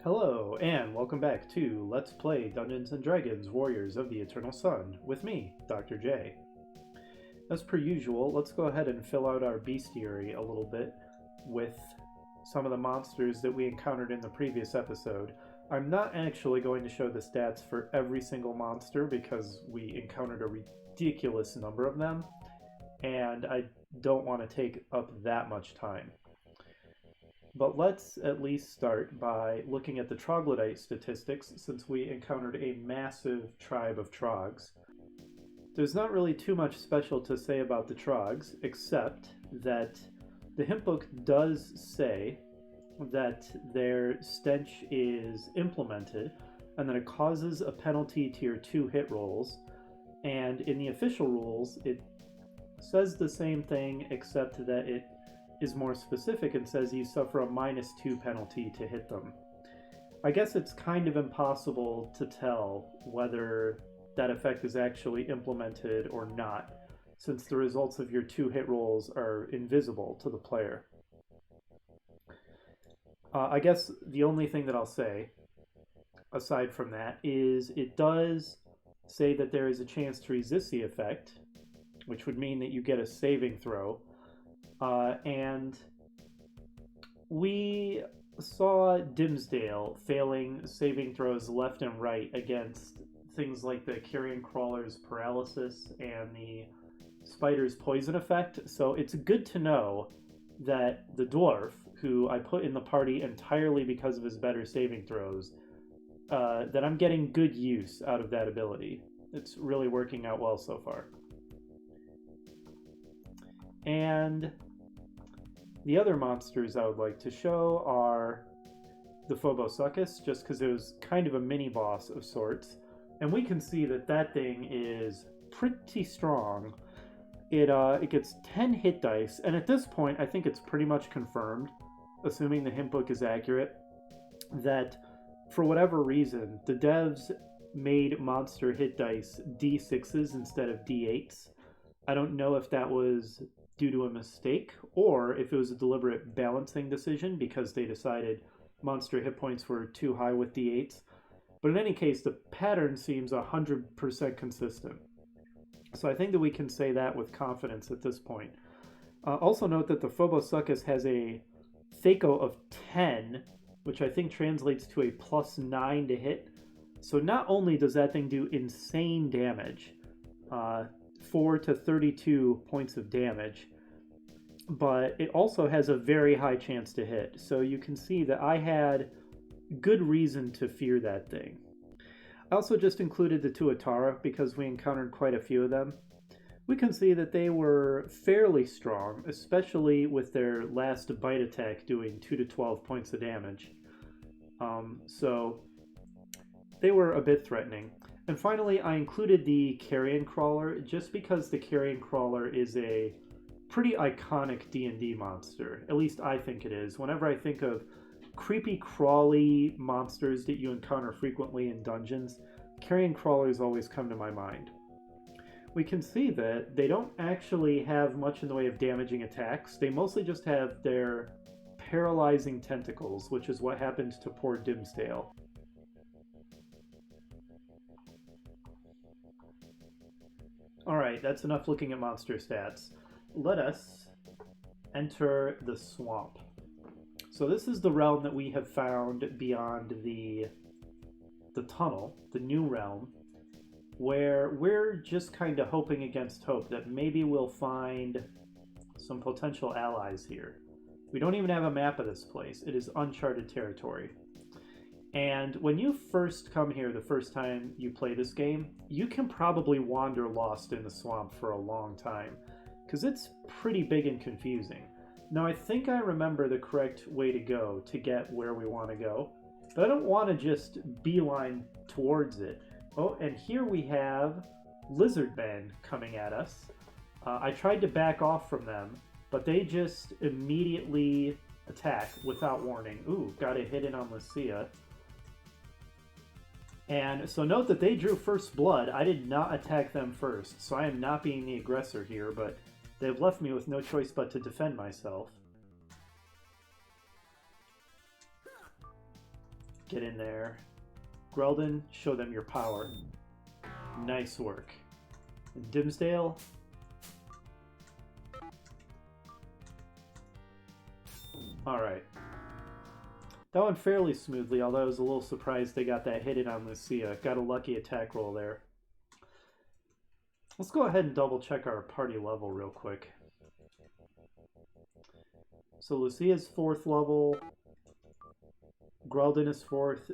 Hello, and welcome back to Let's Play Dungeons & Dragons Warriors of the Eternal Sun, with me, Dr. J. As per usual, let's go ahead and fill out our bestiary a little bit with some of the monsters that we encountered in the previous episode. I'm not actually going to show the stats for every single monster because we encountered a ridiculous number of them, and I don't want to take up that much time. But let's at least start by looking at the troglodyte statistics, since we encountered a massive tribe of trogs. There's not really too much special to say about the trogs, except that the hint book does say that their stench is implemented and that it causes a penalty to your 2 hit rolls. And in the official rules, it says the same thing, except that it is more specific and says you suffer a -2 penalty to hit them. I guess it's kind of impossible to tell whether that effect is actually implemented or not, since the results of your 2 hit rolls are invisible to the player. I guess the only thing that I'll say, aside from that, is it does say that there is a chance to resist the effect, which would mean that you get a saving throw. And we saw Dimsdale failing saving throws left and right against things like the carrion crawler's paralysis and the spider's poison effect. So it's good to know that the dwarf, who I put in the party entirely because of his better saving throws, that I'm getting good use out of that ability. It's really working out well so far. And the other monsters I would like to show are the Phobosuchus, just because it was kind of a mini-boss of sorts. And we can see that that thing is pretty strong. It gets 10 hit dice, and at this point I think it's pretty much confirmed, assuming the hint book is accurate, that for whatever reason, the devs made monster hit dice D6s instead of D8s. I don't know if that was due to a mistake, or if it was a deliberate balancing decision because they decided monster hit points were too high with D8s. But in any case, the pattern seems 100% consistent. So I think that we can say that with confidence at this point. Also note that the Phobosuchus has a THAC0 of 10, which I think translates to a +9 to hit. So not only does that thing do insane damage, 4 to 32 points of damage, but it also has a very high chance to hit. So you can see that I had good reason to fear that thing. I also just included the Tuatara because we encountered quite a few of them. We can see that they were fairly strong, especially with their last bite attack doing 2 to 12 points of damage. So they were a bit threatening. And finally, I included the carrion crawler just because the carrion crawler is a pretty iconic D&D monster. At least I think it is. Whenever I think of creepy crawly monsters that you encounter frequently in dungeons, carrion crawlers always come to my mind. We can see that they don't actually have much in the way of damaging attacks. They mostly just have their paralyzing tentacles, which is what happened to poor Dimsdale. Alright, that's enough looking at monster stats. Let us enter the swamp. So this is the realm that we have found beyond the tunnel, the new realm, where we're just kind of hoping against hope that maybe we'll find some potential allies here. We don't even have a map of this place. It is uncharted territory. And when you first come here the first time you play this game, you can probably wander lost in the swamp for a long time, because it's pretty big and confusing. Now, I think I remember the correct way to go to get where we want to go, but I don't want to just beeline towards it. Oh, and here we have lizard men coming at us. I tried to back off from them, but they just immediately attack without warning. Ooh, got a hit in on Lucia. And so note that they drew first blood. I did not attack them first, so I am not being the aggressor here, but they've left me with no choice but to defend myself. Get in there. Greldon, show them your power. Nice work. And Dimsdale. Alright. That went fairly smoothly, although I was a little surprised they got that hit in on Lucia. Got a lucky attack roll there. Let's go ahead and double check our party level real quick. So Lucia's 4th level. Greldon is 4th.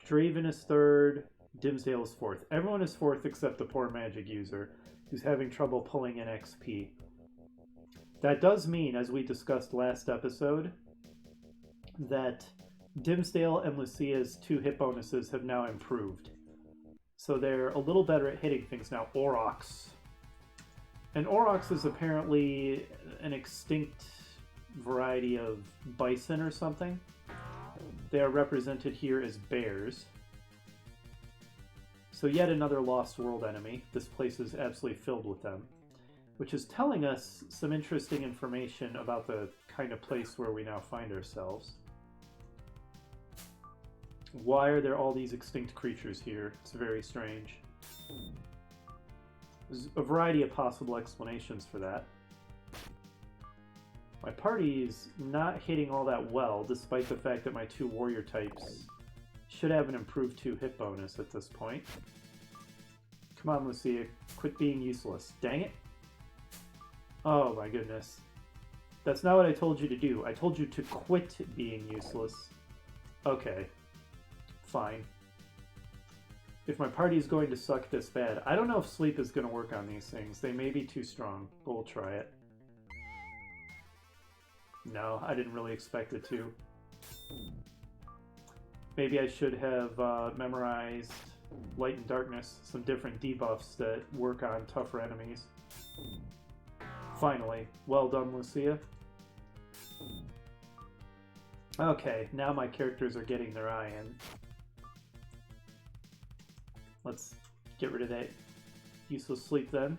Draven is 3rd. Dimsdale is 4th. Everyone is 4th except the poor magic user, who's having trouble pulling in XP. That does mean, as we discussed last episode, that Dimsdale and Lucia's 2 hit bonuses have now improved. So they're a little better at hitting things now. Aurochs. And Aurochs is apparently an extinct variety of bison or something. They are represented here as bears. So yet another Lost World enemy. This place is absolutely filled with them, which is telling us some interesting information about the kind of place where we now find ourselves. Why are there all these extinct creatures here? It's very strange. There's a variety of possible explanations for that. My party's not hitting all that well, despite the fact that my 2 warrior types should have an improved 2 hit bonus at this point. Come on, Lucia. Quit being useless. Dang it. Oh my goodness. That's not what I told you to do. I told you to quit being useless. Okay. Fine. If my party is going to suck this bad, I don't know if sleep is going to work on these things. They may be too strong, but we'll try it. No, I didn't really expect it to. Maybe I should have memorized Light and Darkness, some different debuffs that work on tougher enemies. Finally. Well done, Lucia. Okay, now my characters are getting their eye in. Let's get rid of that useless sleep then.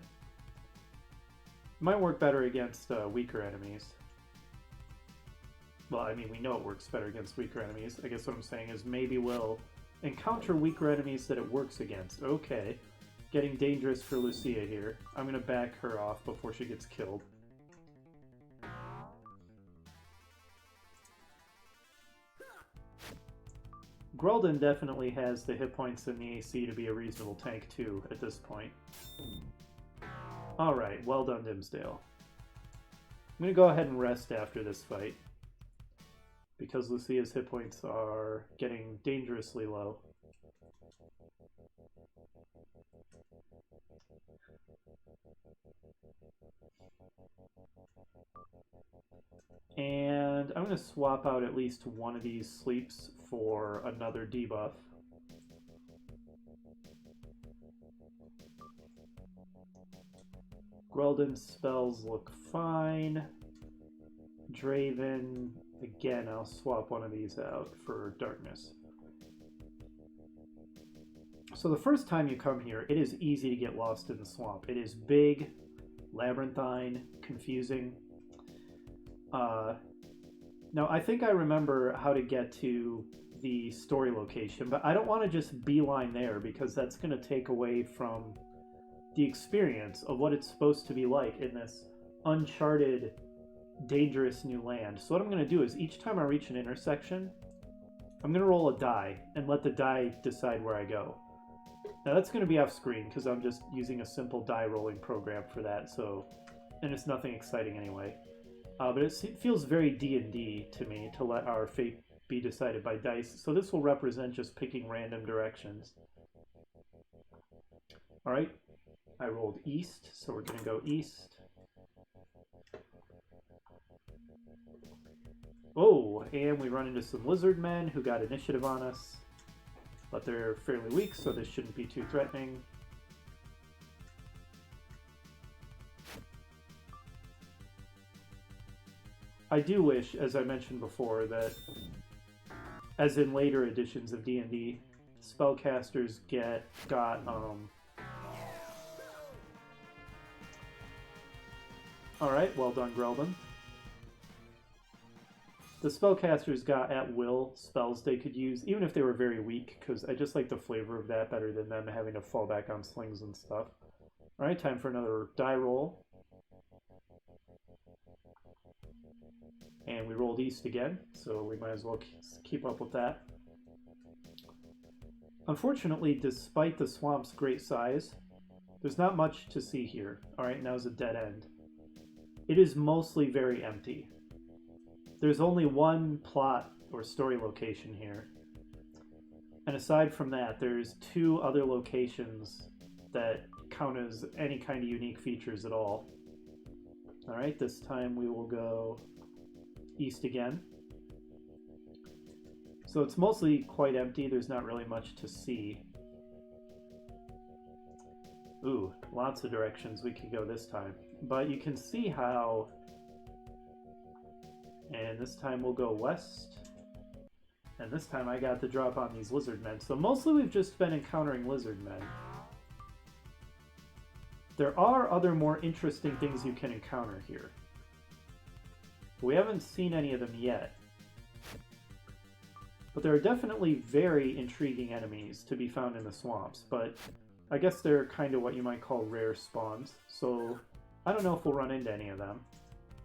Might work better against weaker enemies. Well, I mean, we know it works better against weaker enemies. I guess what I'm saying is maybe we'll encounter weaker enemies that it works against. Okay. Getting dangerous for Lucia here. I'm going to back her off before she gets killed. Greldon definitely has the hit points and the AC to be a reasonable tank too at this point. Alright, well done, Dimsdale. I'm going to go ahead and rest after this fight, because Lucia's hit points are getting dangerously low. And I'm going to swap out at least one of these sleeps for another debuff. Greldon's spells look fine. Draven, again, I'll swap one of these out for darkness. So the first time you come here, it is easy to get lost in the swamp. It is big, labyrinthine, confusing. Now, I think I remember how to get to the story location, but I don't want to just beeline there, because that's going to take away from the experience of what it's supposed to be like in this uncharted, dangerous new land. So what I'm going to do is each time I reach an intersection, I'm going to roll a die and let the die decide where I go. Now that's going to be off screen because I'm just using a simple die rolling program for that, and it's nothing exciting anyway. But it feels very D&D to me to let our fate be decided by dice. So this will represent just picking random directions. Alright, I rolled east, so we're going to go east. Oh, and we run into some lizard men who got initiative on us. But they're fairly weak, so this shouldn't be too threatening. I do wish, as I mentioned before, that, as in later editions of D&D, spellcasters got Alright, well done, Greldon. The spellcasters got at will spells they could use, even if they were very weak, because I just like the flavor of that better than them having to fall back on slings and stuff. Alright, time for another die roll. And we rolled east again, so we might as well keep up with that. Unfortunately, despite the swamp's great size, there's not much to see here. Alright, now's a dead end. It is mostly very empty. There's only one plot or story location here. And aside from that, there's 2 other locations that count as any kind of unique features at all. Alright, this time we will go east again. So it's mostly quite empty. There's not really much to see. Ooh, lots of directions we could go this time. But you can see how... And this time we'll go west. And this time I got the drop on these lizard men. So mostly we've just been encountering lizard men. There are other more interesting things you can encounter here. We haven't seen any of them yet. But there are definitely very intriguing enemies to be found in the swamps. But I guess they're kind of what you might call rare spawns. So I don't know if we'll run into any of them.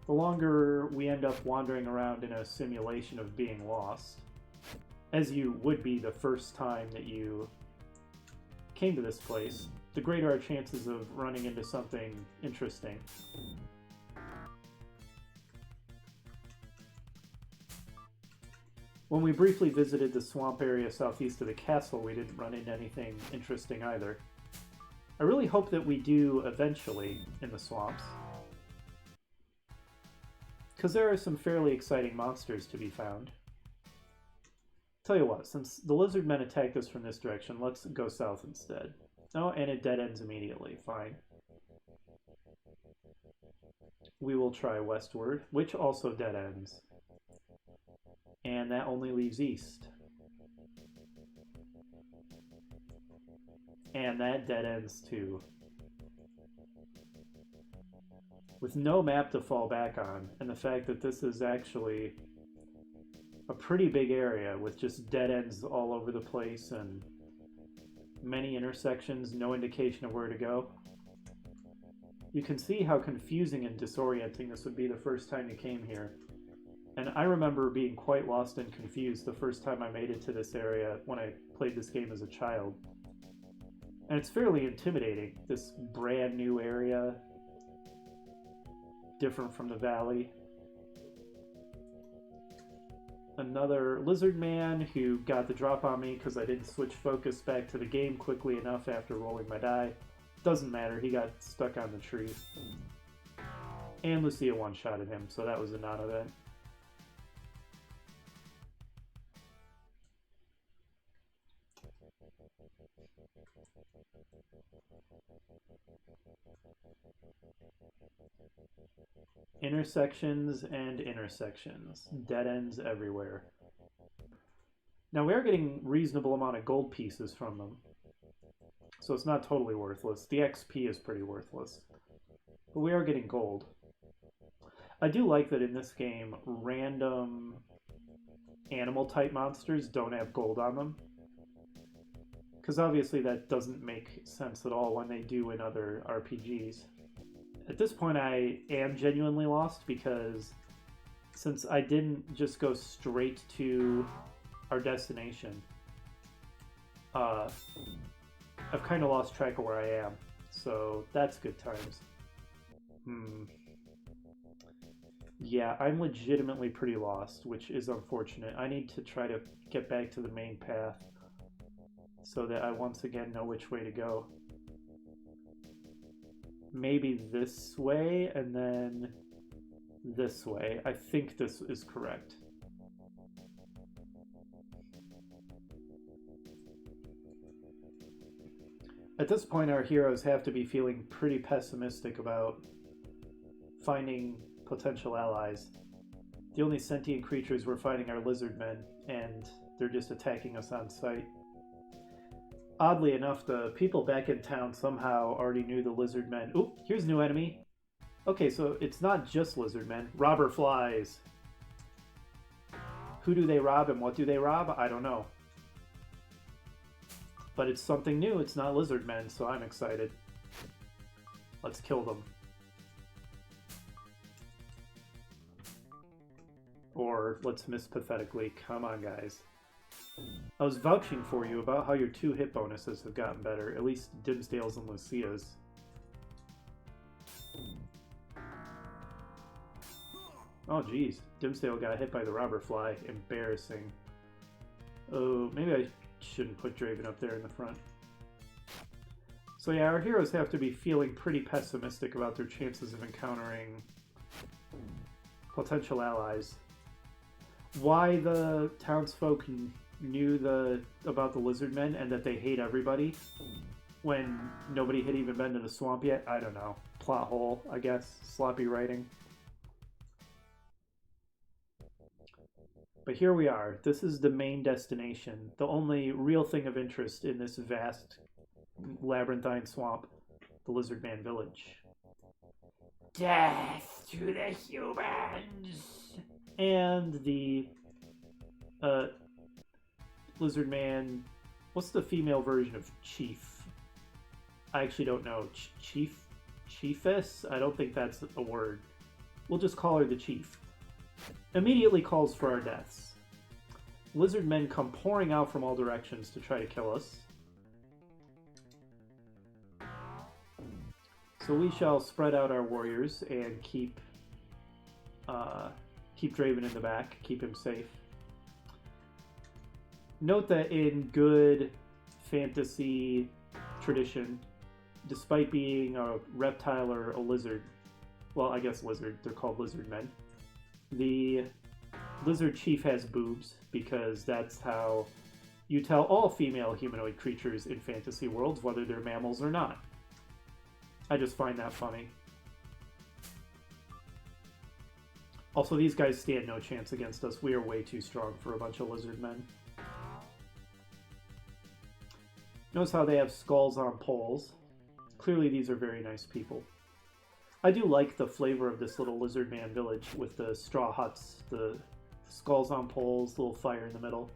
The longer we end up wandering around in a simulation of being lost, as you would be the first time that you came to this place, the greater our chances of running into something interesting. When we briefly visited the swamp area southeast of the castle, we didn't run into anything interesting either. I really hope that we do eventually in the swamps, because there are some fairly exciting monsters to be found. Tell you what, since the lizard men attacked us from this direction, let's go south instead. Oh, and it dead ends immediately. Fine. We will try westward, which also dead ends. And that only leaves east. And that dead ends too. With no map to fall back on, and the fact that this is actually a pretty big area with just dead ends all over the place and many intersections, no indication of where to go, you can see how confusing and disorienting this would be the first time you came here. And I remember being quite lost and confused the first time I made it to this area when I played this game as a child. And it's fairly intimidating, this brand new area, different from the valley. Another lizard man who got the drop on me because I didn't switch focus back to the game quickly enough after rolling my die. Doesn't matter, he got stuck on the tree. And Lucia one-shotted him, so that was a non-event. Intersections and intersections. Dead ends everywhere. Now we are getting reasonable amount of gold pieces from them, so it's not totally worthless. The XP is pretty worthless, but we are getting gold. I do like that in this game, random animal type monsters don't have gold on them, because obviously that doesn't make sense at all when they do in other RPGs. At this point I am genuinely lost, because since I didn't just go straight to our destination, I've kind of lost track of where I am, so that's good times. Yeah, I'm legitimately pretty lost, which is unfortunate. I need to try to get back to the main path so that I once again know which way to go. Maybe this way and then this way. I think this is correct. At this point, our heroes have to be feeling pretty pessimistic about finding potential allies. The only sentient creatures we're fighting are lizard men, and they're just attacking us on sight. Oddly enough, the people back in town somehow already knew the lizard men. Oop, here's a new enemy. Okay, so it's not just lizard men. Robber flies. Who do they rob and what do they rob? I don't know. But it's something new. It's not lizard men, so I'm excited. Let's kill them. Or let's miss pathetically. Come on, guys. I was vouching for you about how your 2 hit bonuses have gotten better. At least Dimsdale's and Lucia's. Oh, geez. Dimsdale got hit by the robber fly. Embarrassing. Oh, maybe I shouldn't put Draven up there in the front. So yeah, our heroes have to be feeling pretty pessimistic about their chances of encountering potential allies. Why the townsfolk knew about the lizard men and that they hate everybody when nobody had even been to the swamp yet, I don't know. Plot hole, I guess. Sloppy writing. But here we are. This is the main destination. The only real thing of interest in this vast labyrinthine swamp. The Lizard Man Village. Death to the humans! And the Lizard Man... What's the female version of Chief? I actually don't know. Chiefess? I don't think that's a word. We'll just call her the Chief. Immediately calls for our deaths. Lizard men come pouring out from all directions to try to kill us. So we shall spread out our warriors and keep Draven in the back, keep him safe. Note that in good fantasy tradition, despite being a reptile or a lizard, well, I guess lizard, they're called lizard men, the lizard chief has boobs, because that's how you tell all female humanoid creatures in fantasy worlds whether they're mammals or not. I just find that funny. Also, these guys stand no chance against us. We are way too strong for a bunch of lizard men. Notice how they have skulls on poles. Clearly these are very nice people. I do like the flavor of this little lizard man village with the straw huts, the skulls on poles, little fire in the middle,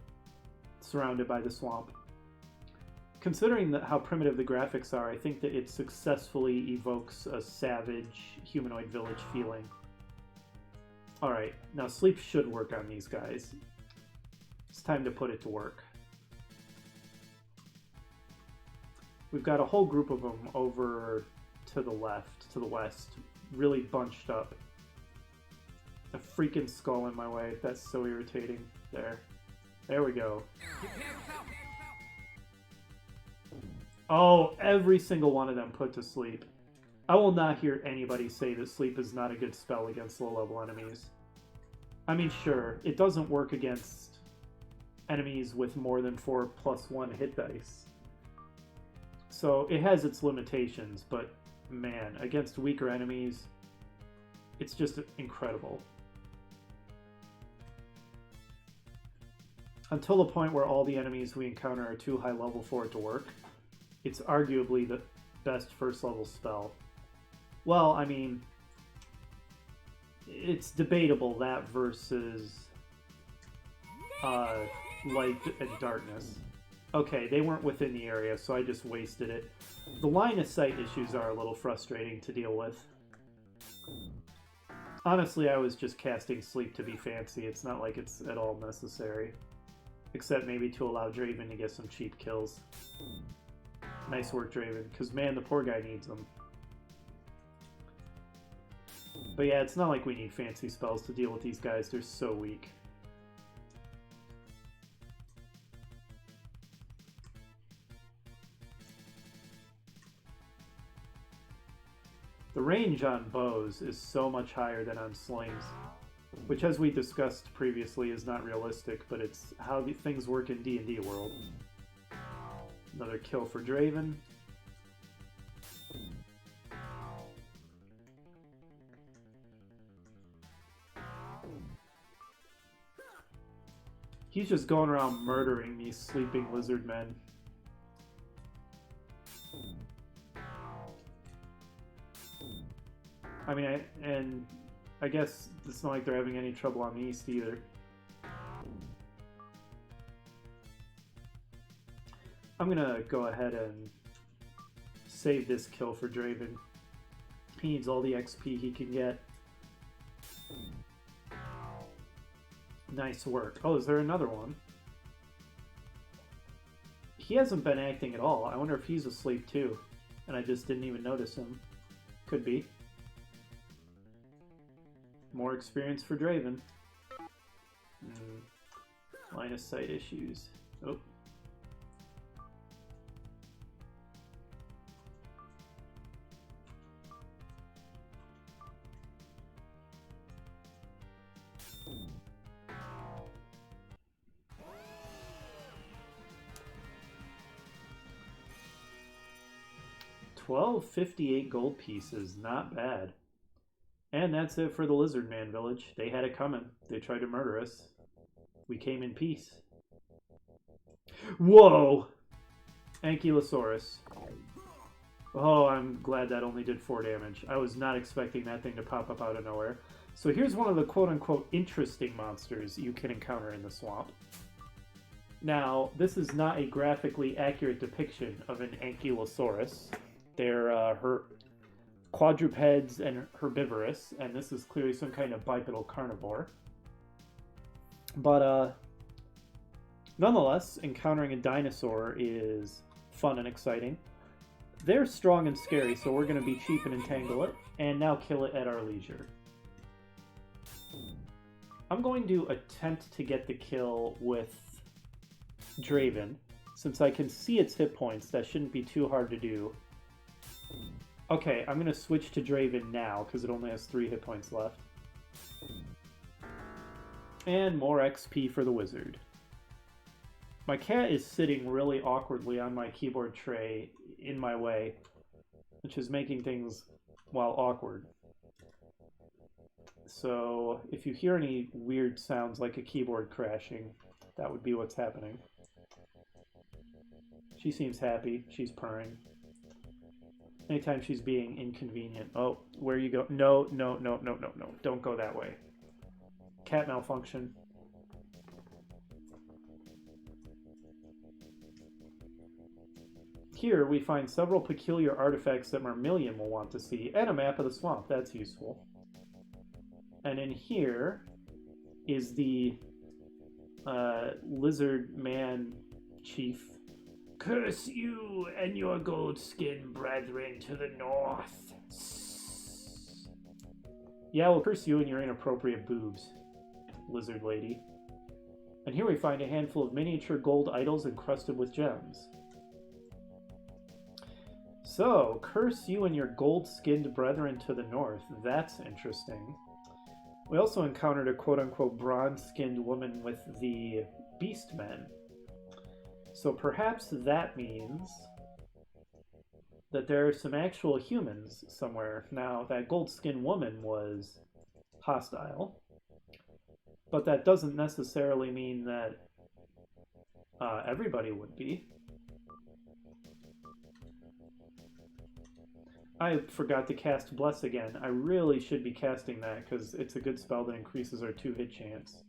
surrounded by the swamp. Considering how primitive the graphics are, I think that it successfully evokes a savage humanoid village feeling. Alright, now sleep should work on these guys. It's time to put it to work. We've got a whole group of them over to the left, to the west, really bunched up. A freaking skull in my way. That's so irritating. There we go. Oh, every single one of them put to sleep. I will not hear anybody say that sleep is not a good spell against low-level enemies. I mean, sure, it doesn't work against enemies with more than 4+1 hit dice. So it has its limitations, but man, against weaker enemies, it's just incredible. Until the point where all the enemies we encounter are too high level for it to work, it's arguably the best first level spell. Well, I mean, it's debatable, that versus light and darkness. Okay, they weren't within the area, so I just wasted it. The line of sight issues are a little frustrating to deal with. Honestly, I was just casting sleep to be fancy. It's not like it's at all necessary. Except maybe to allow Draven to get some cheap kills. Nice work, Draven, because man, the poor guy needs them. But yeah, it's not like we need fancy spells to deal with these guys. They're so weak. The range on bows is so much higher than on slings, which, as we discussed previously, is not realistic, but it's how things work in D&D world. Another kill for Draven. He's just going around murdering these sleeping lizard men. I mean, I guess it's not like they're having any trouble on the east either. I'm gonna go ahead and save this kill for Draven. He needs all the XP he can get. Nice work. Oh, is there another one? He hasn't been acting at all. I wonder if he's asleep too. And I just didn't even notice him. Could be. More experience for Draven. Line of sight issues. Oh. $12.58 gold pieces, not bad. And that's it for the Lizard Man village. They had it coming. They tried to murder us. We came in peace. Whoa! Ankylosaurus. Oh, I'm glad that only did 4 damage. I was not expecting that thing to pop up out of nowhere. So here's one of the quote-unquote interesting monsters you can encounter in the swamp. Now, this is not a graphically accurate depiction of an Ankylosaurus. They're quadrupeds and herbivorous, and this is clearly some kind of bipedal carnivore. But nonetheless, encountering a dinosaur is fun and exciting. They're strong and scary, so we're going to be cheap and entangle it, and now kill it at our leisure. I'm going to attempt to get the kill with Draven. Since I can see its hit points, that shouldn't be too hard to do. Okay, I'm going to switch to Draven now, because it only has 3 hit points left. And more XP for the wizard. My cat is sitting really awkwardly on my keyboard tray in my way, which is making things, well, awkward. So if you hear any weird sounds like a keyboard crashing, that would be what's happening. She seems happy. She's purring. Anytime she's being inconvenient. Oh, where you go? No, no, no, no, no, no. Don't go that way. Cat malfunction. Here we find several peculiar artifacts that Marmillion will want to see, and a map of the swamp. That's useful. And in here is the lizard man chief. Curse you and your gold-skinned brethren to the north. Yeah, we'll curse you and your inappropriate boobs, lizard lady. And here we find a handful of miniature gold idols encrusted with gems. So, curse you and your gold-skinned brethren to the north. That's interesting. We also encountered a quote-unquote bronze-skinned woman with the Beastmen. So perhaps that means that there are some actual humans somewhere. Now, that gold-skinned woman was hostile, but that doesn't necessarily mean that everybody would be. I forgot to cast Bless again. I really should be casting that because it's a good spell that increases our 2-hit chance.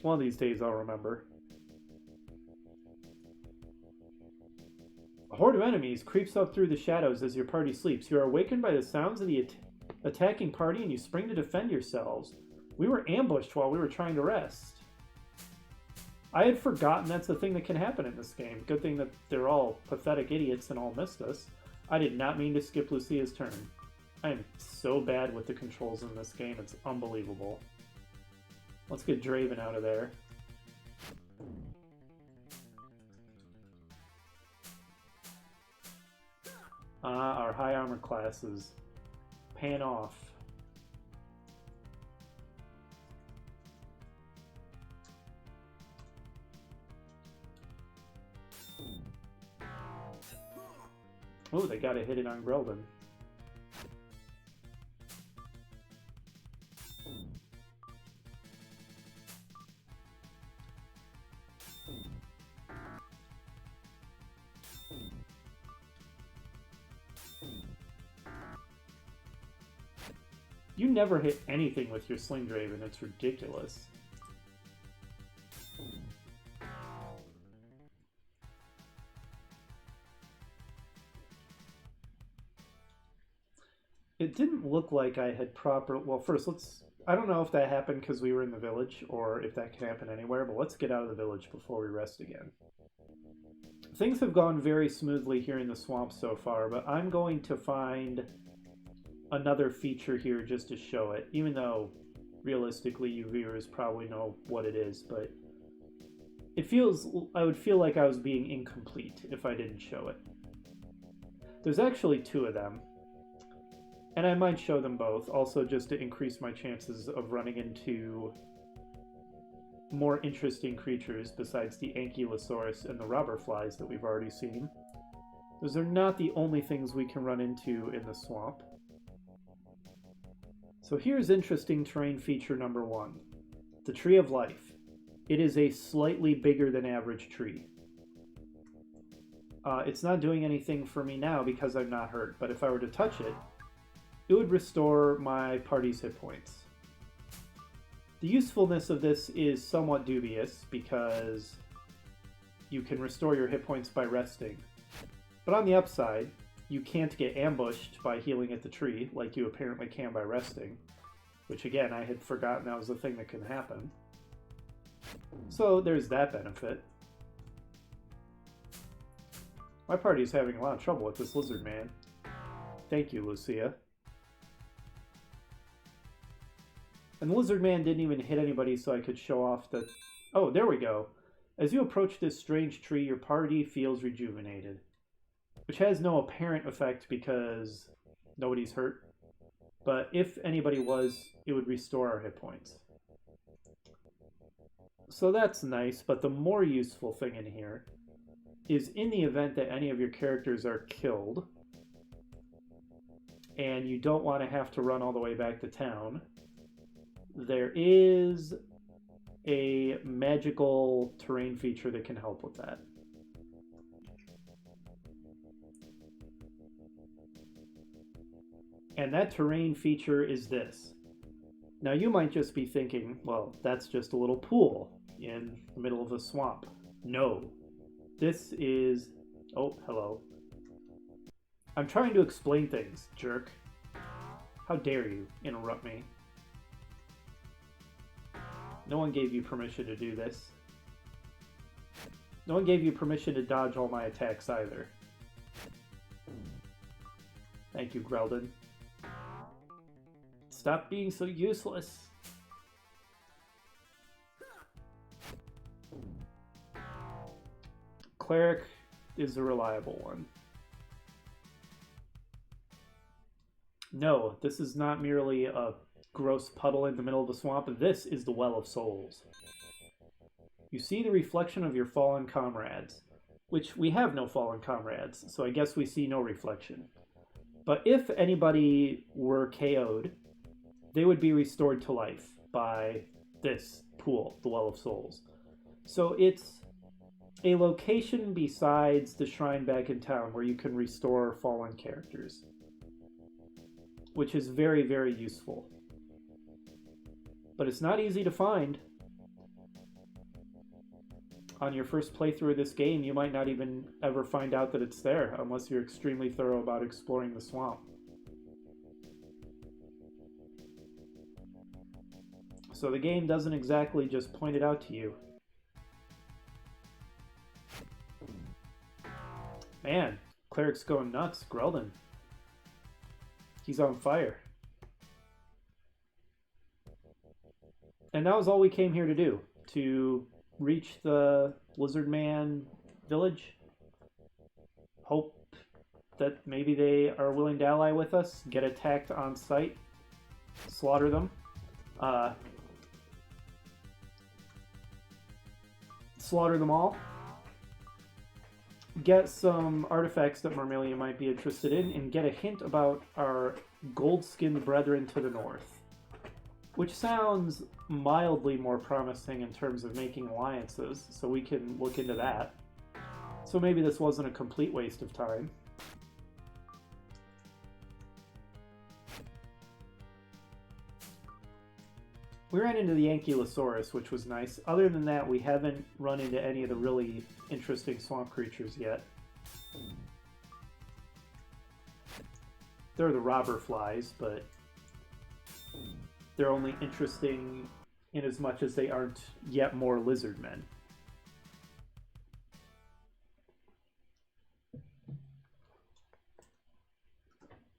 One of these days I'll remember. A horde of enemies creeps up through the shadows as your party sleeps. You are awakened by the sounds of the attacking party and you spring to defend yourselves. We were ambushed while we were trying to rest. I had forgotten that's the thing that can happen in this game. Good thing that they're all pathetic idiots and all missed us. I did not mean to skip Lucia's turn. I am so bad with the controls in this game, it's unbelievable. Let's get Draven out of there. Our high armor classes. Pan off. Oh, they got a hit it on Greldon. You never hit anything with your Sling Draven, it's ridiculous. it didn't look like I had proper... Well, first, I don't know if that happened because we were in the village or if that can happen anywhere, but let's get out of the village before we rest again. Things have gone very smoothly here in the swamp so far, but I'm going to find another feature here just to show it, even though realistically you viewers probably know what it is, but I would feel like I was being incomplete if I didn't show it. There's actually two of them, and I might show them both, also just to increase my chances of running into more interesting creatures besides the Ankylosaurus and the robber flies that we've already seen. Those are not the only things we can run into in the swamp. So here's interesting terrain feature number 1, the Tree of Life. It is a slightly bigger than average tree. It's not doing anything for me now because I'm not hurt, but if I were to touch it, it would restore my party's hit points. The usefulness of this is somewhat dubious because you can restore your hit points by resting. But on the upside, you can't get ambushed by healing at the tree like you apparently can by resting, which again, I had forgotten that was a thing that can happen. So there's that benefit. My party's having a lot of trouble with this lizard man. Thank you, Lucia. And the lizard man didn't even hit anybody, so I could show off that... Oh, there we go. As you approach this strange tree, your party feels rejuvenated. Which has no apparent effect because nobody's hurt. But if anybody was, it would restore our hit points. So that's nice, but the more useful thing in here is in the event that any of your characters are killed, and you don't want to have to run all the way back to town, there is a magical terrain feature that can help with that. And that terrain feature is this. Now you might just be thinking, well, that's just a little pool in the middle of a swamp. No. This is... Oh, hello. I'm trying to explain things, jerk. How dare you interrupt me? No one gave you permission to do this. No one gave you permission to dodge all my attacks either. Thank you, Greldon. Stop being so useless. Cleric is a reliable one. No, this is not merely a gross puddle in the middle of the swamp. This is the Well of Souls. You see the reflection of your fallen comrades, which we have no fallen comrades, so I guess we see no reflection. But if anybody were KO'd, they would be restored to life by this pool, the Well of Souls. So it's a location besides the shrine back in town where you can restore fallen characters, which is very, very useful. But it's not easy to find. On your first playthrough of this game, you might not even ever find out that it's there unless you're extremely thorough about exploring the swamp. So the game doesn't exactly just point it out to you. Man, Cleric's going nuts. Greldon. He's on fire. And that was all we came here to do. To reach the Lizard Man village. Hope that maybe they are willing to ally with us. Get attacked on sight. Slaughter them. Slaughter them all. Get some artifacts that Marmilia might be interested in, and get a hint about our gold-skinned brethren to the north. Which sounds mildly more promising in terms of making alliances, so we can look into that. So maybe this wasn't a complete waste of time. We ran into the Ankylosaurus, which was nice. Other than that, we haven't run into any of the really interesting swamp creatures yet. They're the robber flies, but they're only interesting in as much as they aren't yet more lizard men.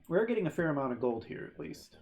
We're getting a fair amount of gold here, at least.